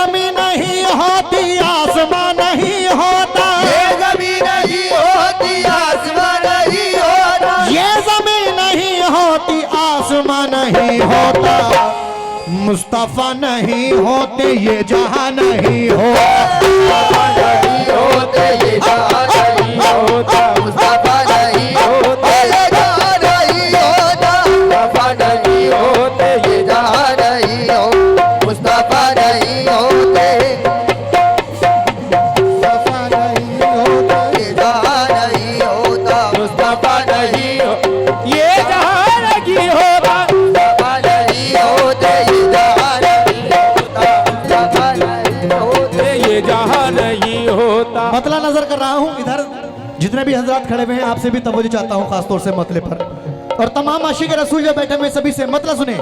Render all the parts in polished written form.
जमीन नहीं होती आसमान नहीं होता, ये जमीन नहीं होती आसमान नहीं होता, ये जमीन नहीं होती आसमान नहीं होता, मुस्तफा नहीं होते ये जहां नहीं होता, नहीं होते ये जहां नहीं होता, मुस्तफा नहीं होते ये जहां नहीं होता, मुस्तफा नहीं होते ये जहां नहीं हो, मुस्तफा नहीं होते, मुस्तफा नहीं होते ये जहां नहीं होता, मुस्तफा नहीं हो ये जहां नहीं होता, मुस्तफा नहीं होते ये जहां नहीं होता, मुस्तफा नहीं होते ये जहां नहीं होता। मतला नजर कर रहा हूँ इधर जितने भी हजरात खड़े हुए हैं आपसे भी तवज्जो चाहता हूँ खासतौर से मतले पर, और तमाम आशिक रसूल जो बैठे हुए सभी से मतला सुने।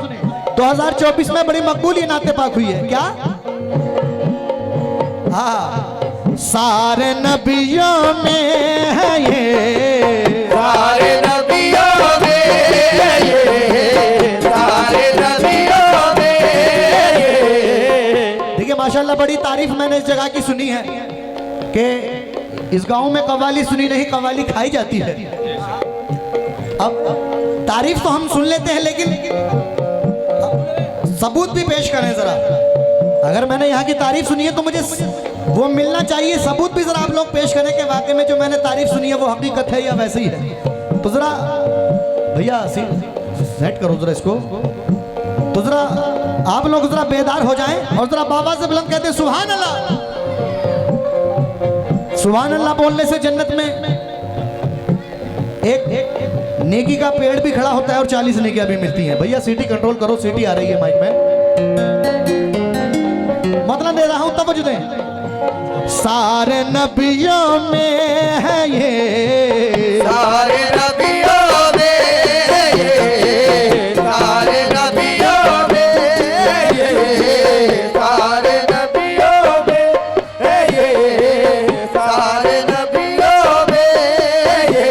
2024 में बड़ी मकबूल ये नाते पाक हुई है क्या? हाँ, सारे नबियों में है ये, सारे नबियों में ये, सारे नबियों में ये। देखिए माशाल्लाह बड़ी तारीफ मैंने इस जगह की सुनी है कि इस गांव में कव्वाली सुनी नहीं कव्वाली खाई जाती है। अब तारीफ तो हम सुन लेते हैं लेकिन सबूत भी पेश करें जरा। अगर मैंने यहाँ की तारीफ सुनी है तो मुझे वो मिलना चाहिए, सबूत भी जरा आप लोग पेश करें कि वाकई में जो मैंने तारीफ सुनी है वो हकीकत है या वैसे ही है। तो जरा भैया सेट करो जरा इसको, तो जरा आप लोग जरा बेदार हो जाएं और जरा बाबा से बुलंद कहते हैं सुभान अल्लाह। सुभान अल्लाह बोलने से जन्नत में एक नेकी का पेड़ भी खड़ा होता है और 40 नेकियां भी मिलती हैं। भैया सीटी कंट्रोल करो, सीटी आ रही है माइक में, मतलब दे रहा हूं तवज्जो दें। सारे नबियों में है ये, सारे नबियों में ये, सारे नबियों में ये, सारे नबियों में ये, सारे नबियों में ये।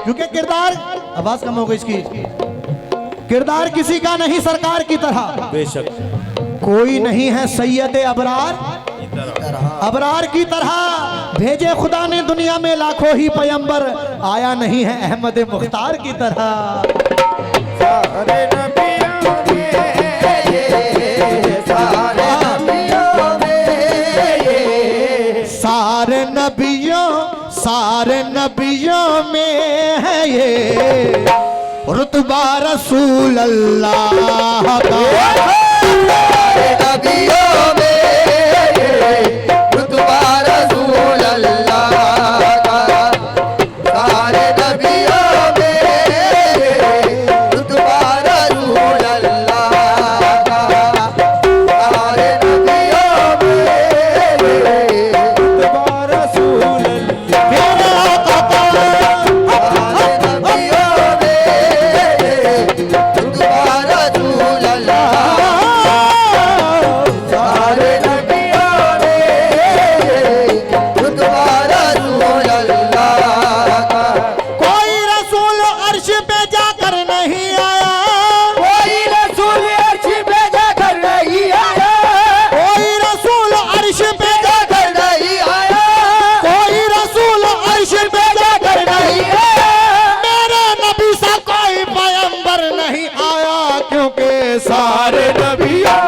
क्योंकि किरदार, आवाज कम हो गई इसकी, किरदार किसी का नहीं सरकार की तरह, बेशक कोई नहीं है सैयद अबरार की तरह, भेजे खुदा ने दुनिया में लाखों ही पैगंबर, आया नहीं है अहमद मुख्तार की तरह। सारे नबियों में ये, सारे नबियों में ये, सारे नबियों में है ये, रुतबा रसूल अल्लाह का। सारे नबियों में ये, रुतबा रसूल अल्लाह का, सारे नबियों में ये, रुतबा रसूल अल्लाह का, सारे नबियों में ये, रुतबा रसूल मेरे आका का सारे नबियों में ये, रुतबा रसूल अल्लाह, सारे नबियों में ये, रुतबा रसूल अल्लाह का। कोई रसूल अर्श पे जाकर नहीं आया, कोई रसूल अर्श पे जाकर नहीं आया, कोई रसूल अर्श पे जाकर नहीं आया, कोई रसूल अर्श पे जाकर नहीं नहीं आया, मेरे नबी सा कोई पैगंबर नहीं आया, क्योंकि सारे नबियों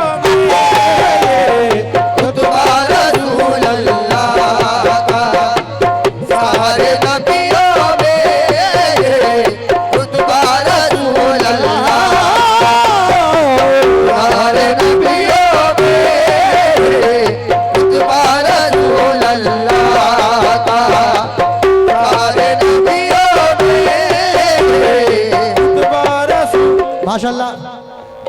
रुतबा रसूल अल्लाह का, सारे नबियों में ये, रुतबा रसूल अल्लाह का, सारे नबियों में ये, रुतबा रसूल अल्लाह का, सारे नबियों में ये। माशाल्लाह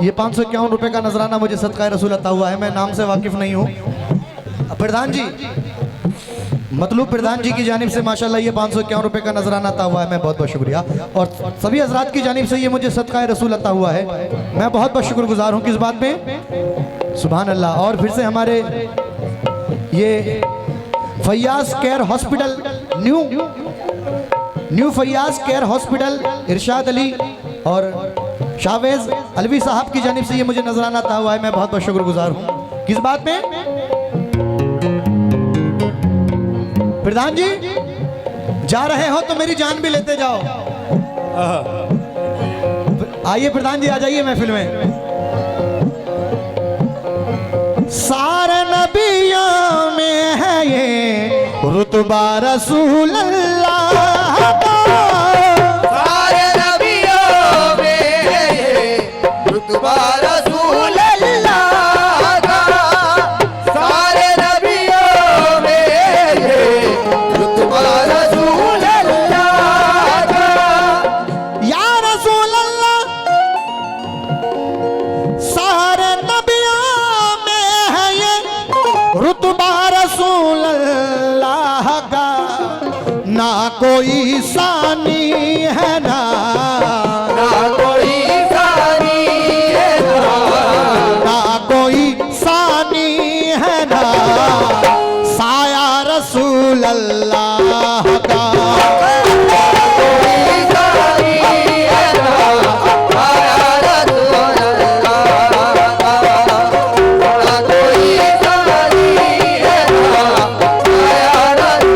ये 551 रुपए का नजराना मुझे सदका रसूल अता हुआ है। मैं नाम से वाकिफ नहीं हूँ। प्रधान जी, मतलूब प्रधान जी की जानिब से माशाल्लाह ये 551 रुपए का नजराना अता हुआ है। मैं बहुत बहुत शुक्रिया, और सभी हजरात की जानिब से ये मुझे सदका रसूल अता हुआ है। मैं बहुत बहुत शुक्रगुजार हूँ किस बात में, सुभान अल्लाह। और फिर से हमारे ये Faiyaz care hospital, new Faiyaz care hospital Irshad Ali और शाहवेज अलवी साहब की जानिब से ये मुझे नजराना आता हुआ है। मैं बहुत बहुत शुक्रगुजार हूँ। किस बात में? प्रधान जी जा रहे हो तो मेरी जान भी लेते जाओ। आइए प्रधान जी, आ जाइए महफिल में। सारे नबियों में है ये रुतबा रसूल अल्लाह का। सारे नबियों में ये रुतबा रसूल अल्लाह का। सारे नबियों में ये रुतबा रसूल अल्लाह का। या रसूल अल्लाह सारे नबियों में है ये रुतबा रसूल अल्लाह का। ना कोई सानी है ना कोई सानी है ना कोई सानी है ना साया रसूल अल्लाह का। कोई सानी है साया रसूल अल्लाह का। कोई सानी है साया रसूल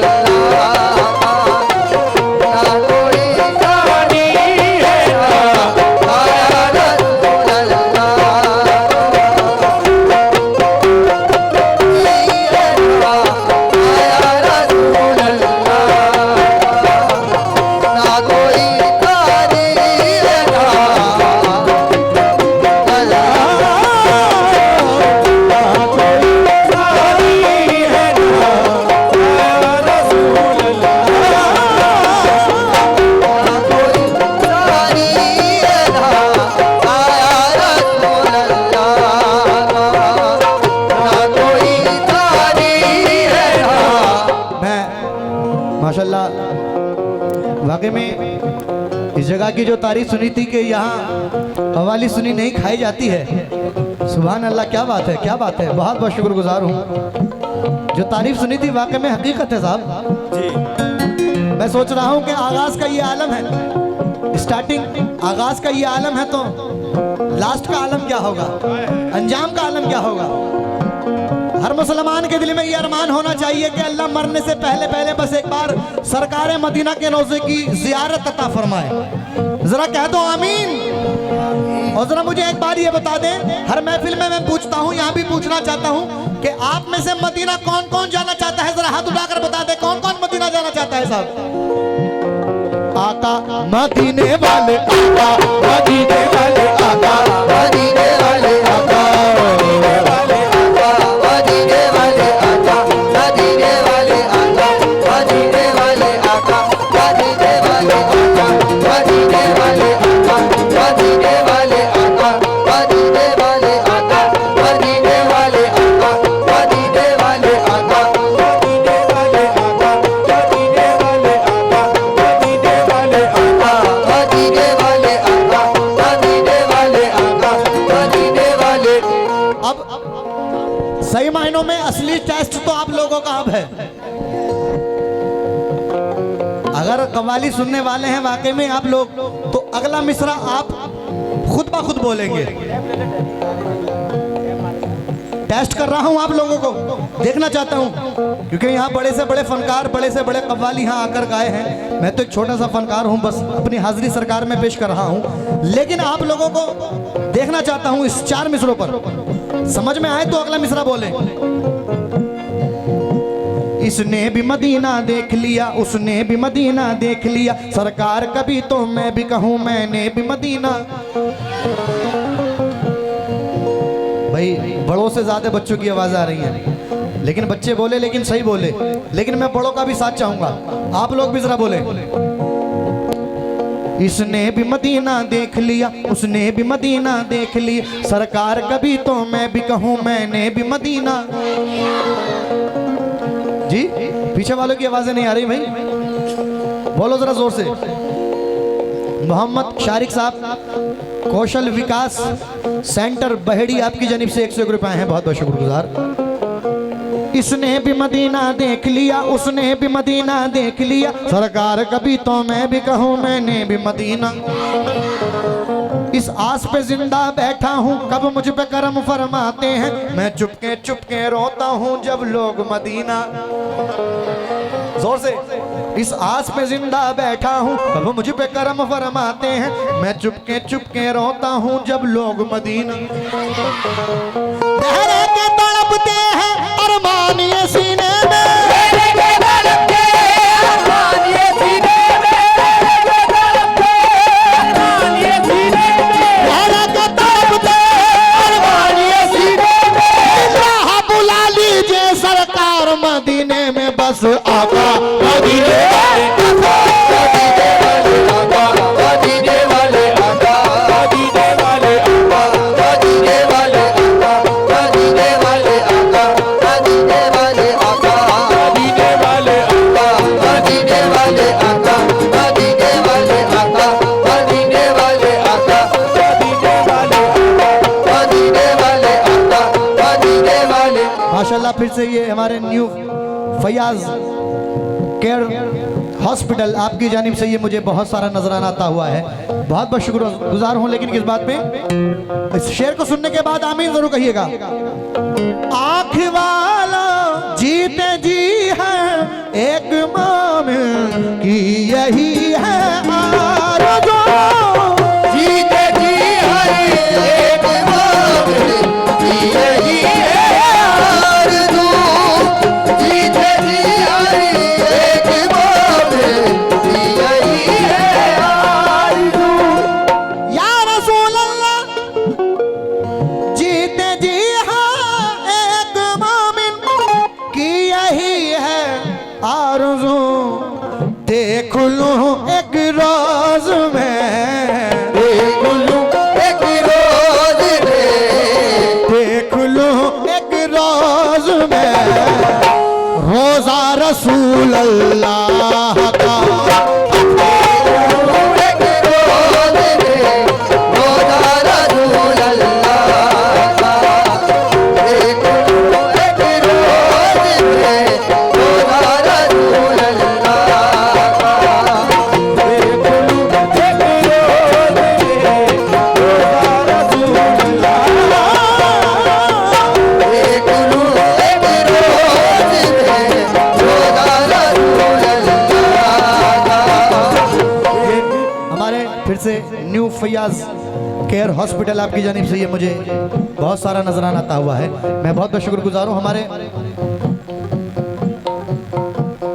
अल्लाह का। कोई सानी है साया रसूल माशाल्लाह वाकई में इस जगह की जो तारीफ सुनी थी कि यहाँ कव्वाली सुनी नहीं खाई जाती है। सुभान अल्लाह, क्या बात है, क्या बात है। बहुत बहुत शुक्रगुजार हूँ। जो तारीफ सुनी थी वाकई में हकीकत है साहब जी। मैं सोच रहा हूँ कि आगाज का ये आलम है, स्टार्टिंग आगाज का ये आलम है तो लास्ट का आलम क्या होगा, अंजाम का आलम क्या होगा। हर मुसलमान के दिल में ये अरमान होना चाहिए कि अल्लाह मरने से पहले पहले बस एक बार सरकार मदीना के रोज़े की ज़ियारत अता फरमाए। जरा कह दो आमीन। और जरा मुझे एक बार ये बता दें, हर महफिल में मैं पूछता हूँ, यहाँ भी पूछना चाहता हूँ कि आप में से मदीना कौन कौन जाना चाहता है? जरा हाथ उठाकर बता दे कौन कौन मदीना जाना चाहता है साहब। आका मदीने वाले आका, मदीने वाले आका, मदीने वाले आका, मदीने वाले आका, मदीने वाले आका, मदीने वाले आका, मदीने वाले आका, मदीने वाले आका, मदीने वाले आका, मदीने वाले आका, मदीने वाले आका, मदीने वाले आका, मदीने वाले आका, मदीने वाले आका, मदीने वाले आका, मदीने वाले आका, मदीने वाले आका, मदीने वाले आका, मदीने वाले। अब सही मायनों में असली टेस्ट तो आप लोगों का अब है। अगर कव्वाली सुनने वाले हैं वाकई में आप लोग, तो अगला मिसरा आप खुद ब खुद बोलेंगे। टेस्ट कर रहा हूं आप लोगों को, देखना चाहता हूं, क्योंकि यहाँ बड़े से बड़े फनकार, बड़े से बड़े कव्वाली यहाँ आकर गाए हैं। मैं तो एक छोटा सा फनकार हूं, बस अपनी हाजिरी सरकार में पेश कर रहा हूं। लेकिन आप लोगों को देखना चाहता हूं इस 4 मिसरों पर। समझ में आए तो अगला मिसरा बोले। इसने भी मदीना देख लिया, उसने भी मदीना देख लिया, सरकार कभी तो मैं भी कहूँ मैंने भी मदीना। भाई बड़ों से ज्यादा बच्चों की आवाज आ रही है, लेकिन बच्चे बोले लेकिन सही बोले। लेकिन मैं बड़ों का भी साथ चाहूंगा, आप लोग भी जरा बोले। इसने भी मदीना देख लिया, उसने भी मदीना देख लिया, सरकार कभी तो मैं भी कहूँ मैंने भी मदीना। जी पीछे वालों की आवाजें नहीं आ रही भाई, बोलो जरा जोर से। मोहम्मद शारिक साहब कौशल विकास सेंटर बहेड़ी आपकी जानिब से 101 रुपए हैं, बहुत बहुत शुक्रगुजार। इसने भी मदीना देख लिया, उसने भी मदीना देख लिया, सरकार कभी तो मैं भी कहूँ मैंने भी मदीना। इस आस पे जिंदा बैठा हूँ, कब मुझ पे करम फरमाते हैं। मैं चुपके चुपके रोता हूँ जब लोग मदीना, जोर से, इस आस पे जिंदा बैठा हूँ, कब मुझ पे करम फरमाते हैं। मैं चुपके चुपके रोता हूँ जब लोग मदीना ठहरे के तड़पते हैं अरमान ये सीने में। मदीने में बस आका, मदीने मदीने वाले आका, मदीने वाले आका, मदीने वाले आका, मदीने वाले आका, मदीने वाले आका, मदीने वाले आका, मदीने वाले आका, मदीने वाले आका, मदीने वाले आका, मदीने वाले आका, मदीने वाले आका, मदीने वाले। माशाल्लाह फिर से ये हमारे न्यू फयाज केयर हॉस्पिटल आपकी जानिब से ये मुझे बहुत सारा नजराना आता हुआ है। बहुत बहुत शुक्रगुजार हूँ। लेकिन किस बात पे, इस शेर को सुनने के बाद आमीन जरूर कहिएगा। आँख वाला जीते जी है एक मोमिन की यही है आरज़ू, जीते जी है एक मोमिन की यही है आरज़ू, जीते जी है एक मोमिन की यही है आरज़ू। या रसूल अल्लाह जीते जी हाँ एक मोमिन की यही है आरज़ू। देख लूं एक रोज में, देख लूं एक रोज में, देख लूं एक रोज में रोजा रसूल अल्लाह का। एक रोज में रोज़ा रसूल अल्लाह का, देख लूं एक रोज में रोज़ा रसूल अल्लाह का, देख लूं एक रोज में रोज़ा रसूल अल्लाह, देख लूं एक रोज में रोज़ा रसूल अल्लाह का। हमारे फिर से न्यू फयाज केयर हॉस्पिटल आपकी जानिब से ये मुझे बहुत सारा नजराना आता हुआ है। मैं बहुत बहुत शुक्रगुजार हूँ।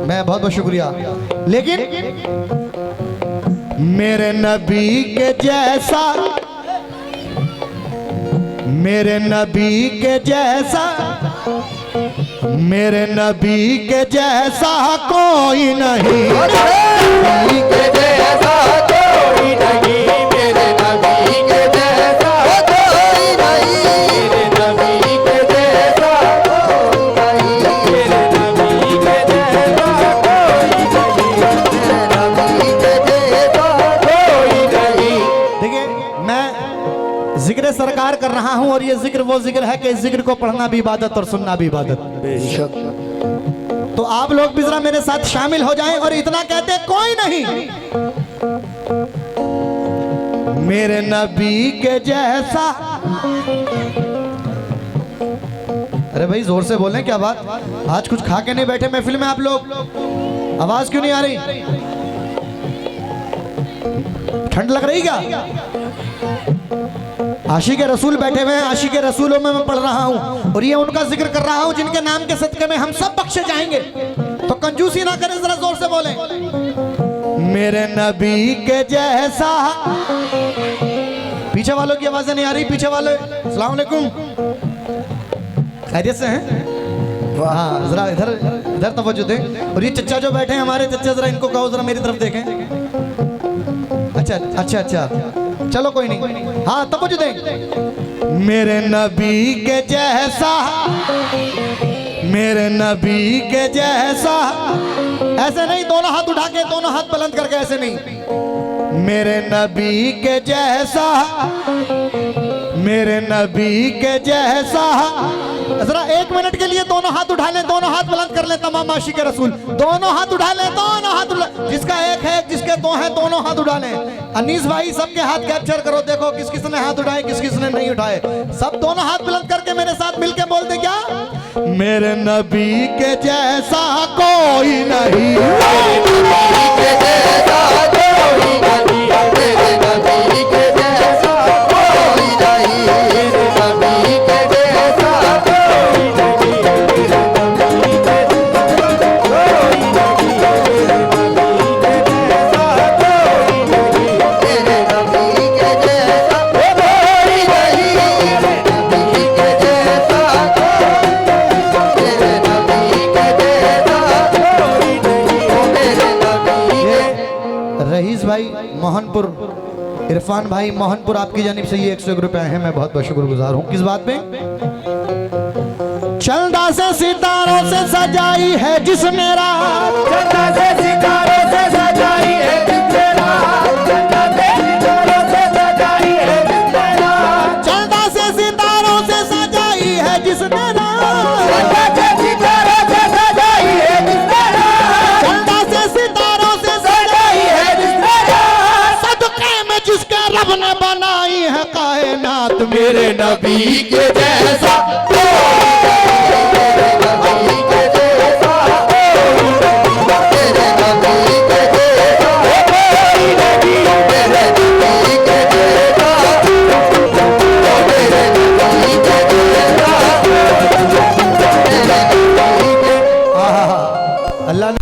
मैं बहुत बहुत शुक्रिया। लेकिन मेरे नबी के जैसा, मेरे नबी के जैसा, मेरे नबी के जैसा कोई नहीं। नबी के जैसा कोई नहीं, मेरे नबी के जैसा कोई नहीं, मेरे नबी के जैसा कोई नहीं, मेरे नबी के जैसा कोई नहीं, मेरे नबी के जैसा कोई नहीं। देखिए मैं जिक्र सरकार कर रहा हूं और ये जिक्र वो जिक्र है कि इस जिक्र को पढ़ना भी इबादत और सुनना भी इबादत। बेशक तो आप लोग भी जरा मेरे साथ शामिल हो जाएं और इतना कहते कोई नहीं मेरे नबी के जैसा। अरे भाई जोर से बोलें, क्या बात, आज कुछ खा के नहीं बैठे महफिल में आप लोग? आवाज क्यों नहीं आ रही? ठंड लग रही क्या? आशिक रसूल बैठे हुए हैं, आशिक रसूलों में मैं पढ़ रहा हूं और ये उनका जिक्र कर रहा हूं जिनके नाम के सदके में हम सब बख्शे जाएंगे। तो कंजूसी ना करें, जरा जोर से बोलें मेरे नबी के जैसा। पीछे वालों की आवाजें नहीं आ रही, पीछे वाले अस्सलाम वालेकुम, खैरियत से हैं? हाँ जरा इधर इधर तवज्जो दें। और ये चच्चा जो बैठे हैं हमारे चच्चा, जरा इनको कहो जरा मेरी तरफ देखें। अच्छा अच्छा अच्छा, चलो कोई नहीं, हाँ तवज्जो दें। मेरे नबी के जैसा, मेरे नबी के जैसा, ऐसे नहीं, दोनों हाथ उठा के, दोनों हाथ बुलंद करके, ऐसे नहीं। मेरे नबी के जैसा, मेरे नबी के जैसा। जरा एक मिनट के लिए दोनों हाथ उठा लें, दोनों हाथ बुलंद कर लें तमाम आशिक रसूल, दोनों हाथ उठा लें, दोनों हाथ जिसका एक है जिसके दो हैं दोनों हाथ उठा लें। अनीस भाई सबके हाथ कैप्चर करो, देखो किस किसने हाथ उठाए किस किसने नहीं उठाए। सब दोनों हाथ बुलंद करके मेरे साथ मिलके बोल दे क्या, मेरे नबी के जैसा कोई नहीं, के जैसा कोई नहीं, मेरे नबी के जैसा कोई नहीं, मेरे नबी के जैसा कोई नहीं, मेरे नबी के जैसा कोई नहीं, मेरे नबी के जैसा कोई नहीं, मेरे नबी के जैसा मेरे नबी के जैसा कोई नहीं, मेरे नबी के। रईस भाई मोहनपुर, इरफान भाई मोहनपुर, आपकी जानिब से ये 101 रुपए हैं, मैं बहुत बहुत शुक्रगुजार हूँ। किस बात पे? चंदा से सितारों से सजाई है जिसने रात, चंदा से सितारों से सजाई है जिसने रात, चंदा से सितारों से सजाई है जिसने रात, चंदा से सितारों से सजाई है जिसने रात, चंदा से सितारों से सजाई है जिसने रात, चंदा से सितारों से सजाई है जिसने रात, सदके में जिसके रब ने बनाई है कायनात, मेरे नबी के जैसा मेरे नबी के जैसा मेरे नबी के जैसा कोई नहीं, मेरे नबी के जैसा मेरे नबी के जैसा मेरे नबी के। अल्लाह ने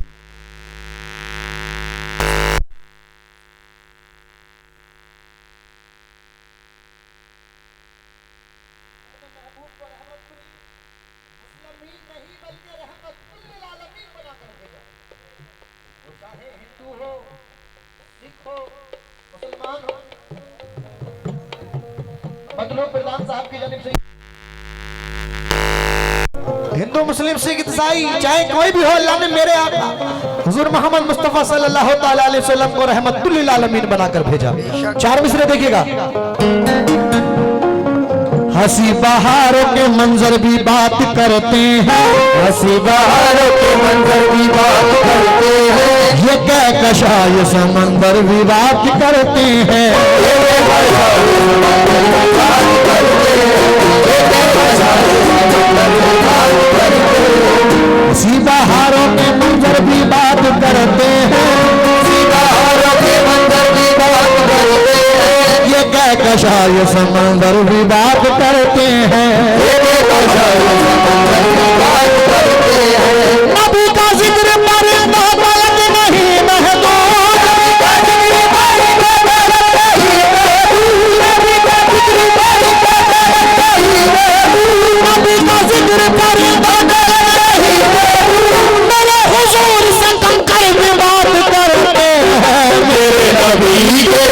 हिंदू मुस्लिम सिख ईसाई चाहे कोई भी हो, अल्लाह ने मेरे आका हुजूर मोहम्मद मुस्तफा सल्लल्लाहु ताला अलैहि वसल्लम को रहमतुल लिल आलमीन बनाकर भेजा। चार मिसरे देखिएगा। हंसी बहारों के मंजर भी बात करते हैं, हंसी बहारों के मंजर भी बात करते हैं, ये कहकशा ये समंदर भी बात करते हैं, हंसी बहारों के मंजर भी बात करते हैं, हंसी बहारों के मंजर भी बात करते हैं, ये कहकशा ये समंदर भी बात करते हैं, नबी का जिक्र परिंदा पलक नहीं महदूद, नबी का जिक्र परिंदा पलक नहीं महदूद, नबी का जिक्र परिंदा पलक नहीं महदूद, नबी का जिक्र परिंदा पलक नहीं महदूद, मेरे हुजूर से कंकर में बात करते हैं, मेरे नबी के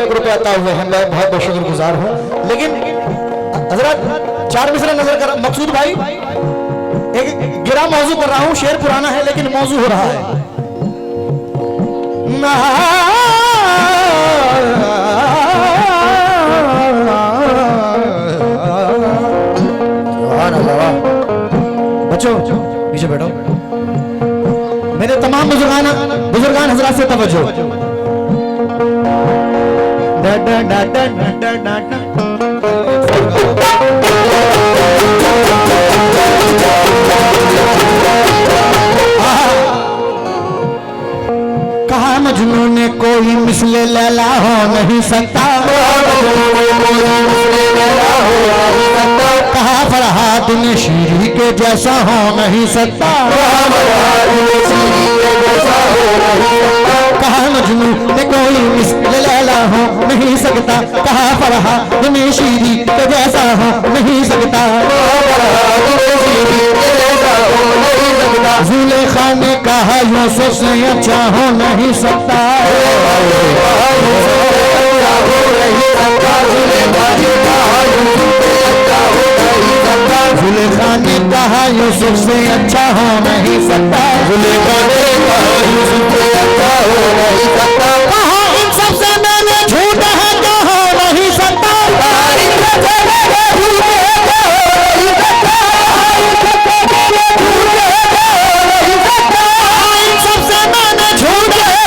रुपए आता हुए हैं, मैं बहुत बहुत शुक्रगुजार हूँ। लेकिन हजरत चार मिसरे नजर कर, मकसूद भाई एक गिरा मौजू कर रहा हूँ, शेर पुराना है लेकिन मौजू हो रहा है। बच्चों पीछे बैठो, मेरे तमाम बुजुर्गान हजरात से तवज्जो। कहा मजनू ने कोई मिसले लैला हो नहीं सकता, कहा फरहाद ने शीरी के जैसा हो नहीं सकता, कहा मजनू में कोई मिसल लैला हो नहीं सकता, कहा फरहा तुम्हें शीरी तो जैसा हो नहीं सकता, जुलेखा ने कहा यूसुफ से अच्छा हो नहीं सकता, जुलेखा ने कहा यूसुफ से अच्छा हो नहीं सकता, जुलेखा ने कहा यूसुफ से अच्छा हो नहीं सकता, कहा इन सबसे मैंने झूठ है कहा नहीं सकता, इन सबसे मैंने झूठ है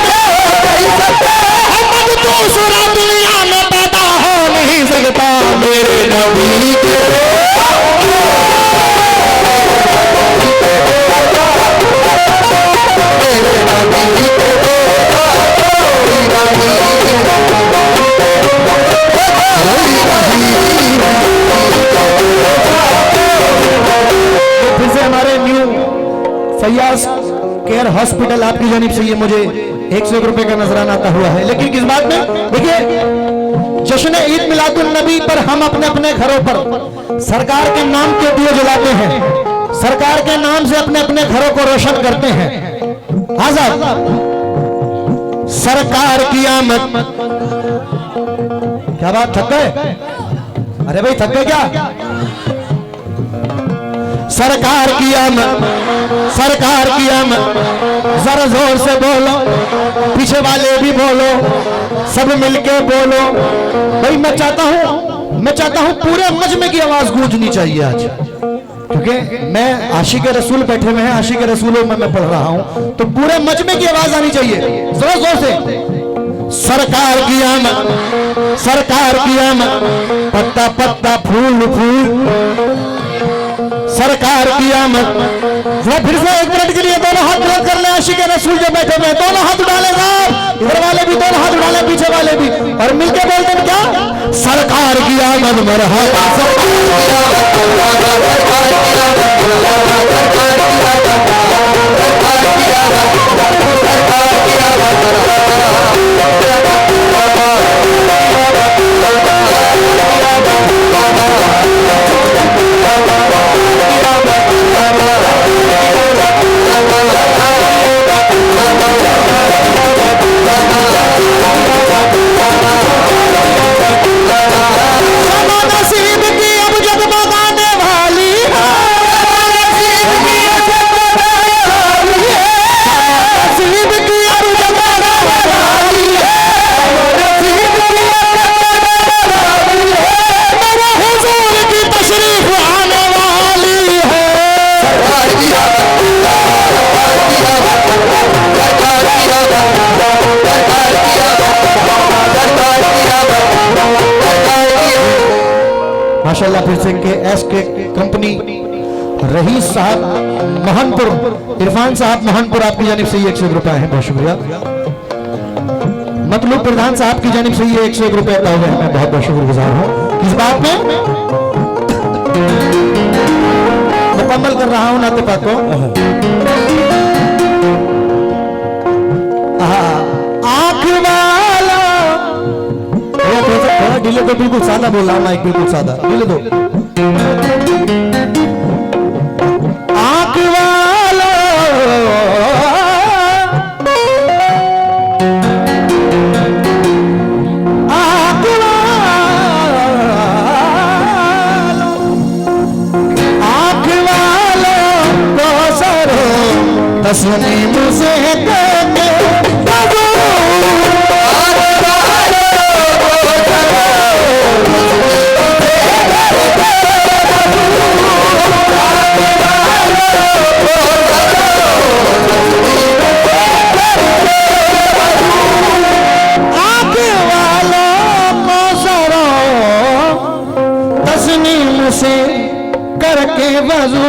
मोहम्मद दूसरा दुनिया में पैदा हो नहीं सकता, मेरे नबी के फिर से हमारे न्यू फैयाज केयर हॉस्पिटल आपकी जानिब से ये मुझे 101 रुपए का नजराना आता हुआ है। लेकिन किस बात में देखिए, जश्न ईद मिलादुन नबी पर हम अपने अपने घरों पर सरकार के नाम के दिए जलाते हैं, सरकार के नाम से अपने अपने घरों को रोशन करते हैं। आजाद सरकार की आमद, क्या बात थक गए? अरे भाई थक गए क्या? सरकार की आमद, सरकार की आमद, जरा जोर से बोलो, पीछे वाले भी बोलो, सब मिलके बोलो। भाई मैं चाहता हूं पूरे मजमे की आवाज गूंजनी चाहिए आज, क्योंकि मैं आशिक रसूल बैठे हुए हैं, आशिक रसूलों में मैं पढ़ रहा हूं, तो पूरे मजमे की आवाज आनी चाहिए जोर जोर से। सरकार की आमद, सरकार की आमद, पत्ता पत्ता फूल फूल, सरकार की आमद। फिर से एक मिनट के लिए दोनों हाथ जोड़ कर ले, आशिक रसूल जो बैठे हुए दोनों हाथ उठा ले साहब, इधर वाले भी दोनों हाथ उठा ले, पीछे वाले भी, और मिलके बोलते हैं क्या? सरकार की आमद मरहबा, माशाल्लाह। फिर से के कंपनी रहीस साहब मोहनपुर, इरफान साहब मोहनपुर आपकी जानिब से ये 101 रुपए है, बहुत शुक्रिया। मतलूब प्रधान साहब की जानिब से ये 101 रुपए अदा हुए हैं, मैं बहुत बहुत शुक्रगुजार हूँ। किस बात में मुकम्मल कर रहा हूँ नाते पाक को। आंख वाला थोड़ा डिले तो, बिल्कुल सादा बोल रहा हूँ, माइक बिल्कुल सादा, डिले दो। आंख वाला आंख वाला को सरो तस्नीम से करके करके वजू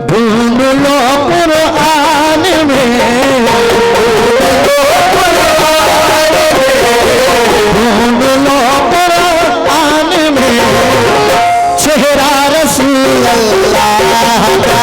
ढूंढ लो कुरान में, ढूंढ लो कुरान में चेहरा रसूल अल्लाह का।